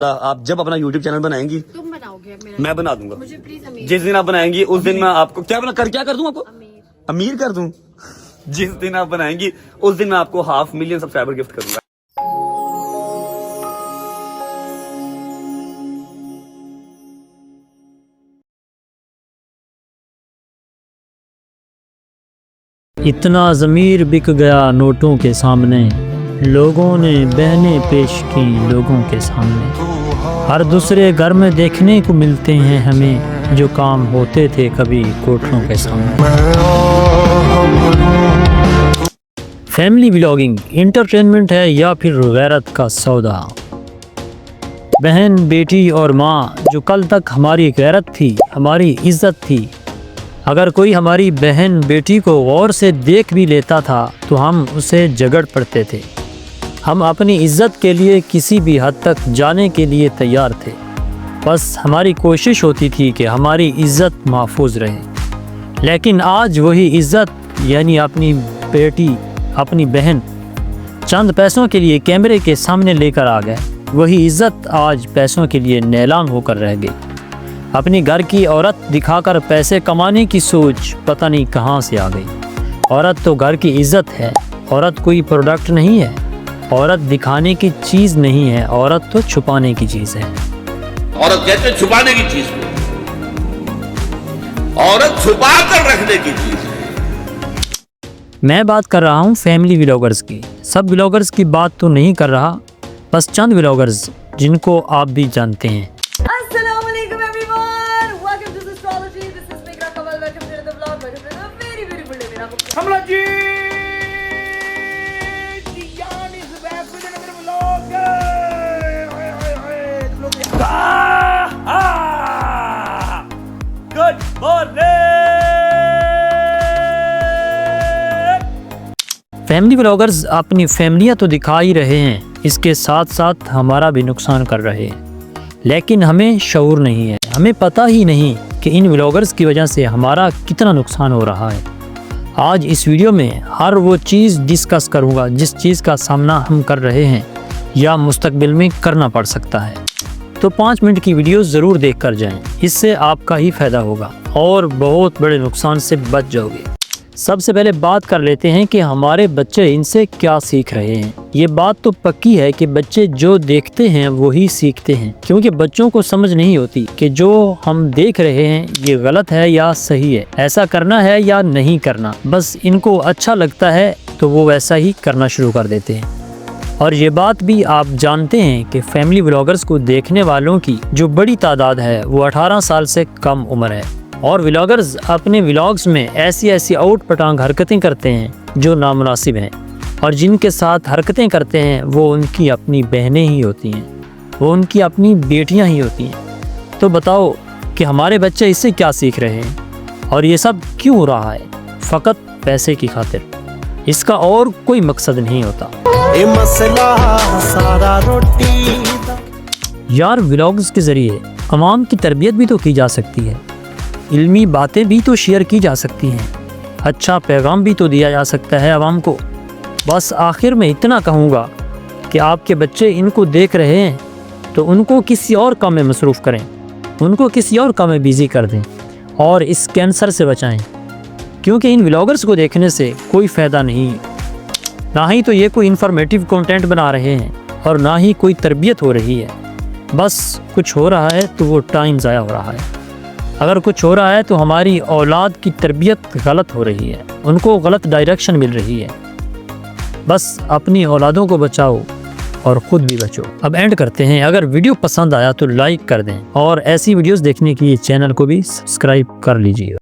آپ جب اپنا یوٹیوب چینل بنائیں گی تم بناؤگے میں بنا دوں گا. مجھے پلیز امیر جس دن آپ بنائیں گی اس دن میں آپ کو کیا کر دوں آپ کو امیر امیر کر دوں. جس دن آپ بنائیں گی اس دن میں آپ کو 500,000 سبسکرائبر گفٹ کروں گا. اتنا ضمیر بک گیا نوٹوں کے سامنے، لوگوں نے بہنیں پیش کی لوگوں کے سامنے. ہر دوسرے گھر میں دیکھنے کو ملتے ہیں ہمیں جو کام ہوتے تھے کبھی کوٹھوں کے سامنے. فیملی ولاگنگ انٹرٹینمنٹ ہے یا پھر غیرت کا سودا؟ بہن، بیٹی اور ماں جو کل تک ہماری غیرت تھی، ہماری عزت تھی، اگر کوئی ہماری بہن بیٹی کو غور سے دیکھ بھی لیتا تھا تو ہم اسے جھگڑ پڑتے تھے. ہم اپنی عزت کے لیے کسی بھی حد تک جانے کے لیے تیار تھے. بس ہماری کوشش ہوتی تھی کہ ہماری عزت محفوظ رہے. لیکن آج وہی عزت یعنی اپنی بیٹی، اپنی بہن چند پیسوں کے لیے کیمرے کے سامنے لے کر آ گئے. وہی عزت آج پیسوں کے لیے نیلام ہو کر رہ گئی. اپنی گھر کی عورت دکھا کر پیسے کمانے کی سوچ پتہ نہیں کہاں سے آ گئی. عورت تو گھر کی عزت ہے، عورت کوئی پروڈکٹ نہیں ہے، عورت دکھانے کی چیز نہیں ہے، عورت تو چھپانے کی چیز ہے. عورت کہتے ہیں چھپانے کی چیز کو، عورت چھپا کر رکھنے کی چیز ہے. میں بات کر رہا ہوں فیملی ولاگرز کی. سب ولاگرز کی بات تو نہیں کر رہا، بس چند ولاگرز جن کو آپ بھی جانتے ہیں. السلام علیکم everyone, welcome to astrology. This is میرا کمل. Welcome to the vlog. Welcome to the very beautiful day. میرا حملہ جی دیان is back with another vlog. Good morning. Family vloggers اپنی فیملیاں تو دکھا ہی رہے ہیں، اس کے ساتھ ساتھ ہمارا بھی نقصان کر رہے ہیں. لیکن ہمیں شعور نہیں ہے، ہمیں پتہ ہی نہیں کہ ان ولاگرز کی وجہ سے ہمارا کتنا نقصان ہو رہا ہے. آج اس ویڈیو میں ہر وہ چیز ڈسکس کروں گا جس چیز کا سامنا ہم کر رہے ہیں یا مستقبل میں کرنا پڑ سکتا ہے. تو 5 منٹ کی ویڈیو ضرور دیکھ کر جائیں، اس سے آپ کا ہی فائدہ ہوگا اور بہت بڑے نقصان سے بچ جاؤ گے. سب سے پہلے بات کر لیتے ہیں کہ ہمارے بچے ان سے کیا سیکھ رہے ہیں. یہ بات تو پکی ہے کہ بچے جو دیکھتے ہیں وہی سیکھتے ہیں، کیونکہ بچوں کو سمجھ نہیں ہوتی کہ جو ہم دیکھ رہے ہیں یہ غلط ہے یا صحیح ہے، ایسا کرنا ہے یا نہیں کرنا. بس ان کو اچھا لگتا ہے تو وہ ویسا ہی کرنا شروع کر دیتے ہیں. اور یہ بات بھی آپ جانتے ہیں کہ فیملی ولاگرز کو دیکھنے والوں کی جو بڑی تعداد ہے وہ 18 سال سے کم عمر ہے. اور ولاگرز اپنے ولاگز میں ایسی آؤٹ پٹانگ حرکتیں کرتے ہیں جو نامناسب ہیں، اور جن کے ساتھ حرکتیں کرتے ہیں وہ ان کی اپنی بہنیں ہی ہوتی ہیں، وہ ان کی اپنی بیٹیاں ہی ہوتی ہیں. تو بتاؤ کہ ہمارے بچے اس سے کیا سیکھ رہے ہیں اور یہ سب کیوں ہو رہا ہے؟ فقط پیسے کی خاطر. اس کا اور کوئی مقصد نہیں ہوتا. یار ولاگز کے ذریعے عوام کی تربیت بھی تو کی جا سکتی ہے، علمی باتیں بھی تو شیئر کی جا سکتی ہیں، اچھا پیغام بھی تو دیا جا سکتا ہے عوام کو. بس آخر میں اتنا کہوں گا کہ آپ کے بچے ان کو دیکھ رہے ہیں تو ان کو کسی اور کام میں مصروف کریں، ان کو کسی اور کام میں بیزی کر دیں اور اس کینسر سے بچائیں. کیونکہ ان ولاگرز کو دیکھنے سے کوئی فائدہ نہیں، نہ ہی تو یہ کوئی انفارمیٹیو کنٹینٹ بنا رہے ہیں اور نہ ہی کوئی تربیت ہو رہی ہے. بس کچھ ہو رہا ہے تو وہ ٹائم ضائع ہو رہا ہے. اگر کچھ ہو رہا ہے تو ہماری اولاد کی تربیت غلط ہو رہی ہے، ان کو غلط ڈائریکشن مل رہی ہے. بس اپنی اولادوں کو بچاؤ اور خود بھی بچو. اب اینڈ کرتے ہیں. اگر ویڈیو پسند آیا تو لائک کر دیں اور ایسی ویڈیوز دیکھنے کے لیے چینل کو بھی سبسکرائب کر لیجیے.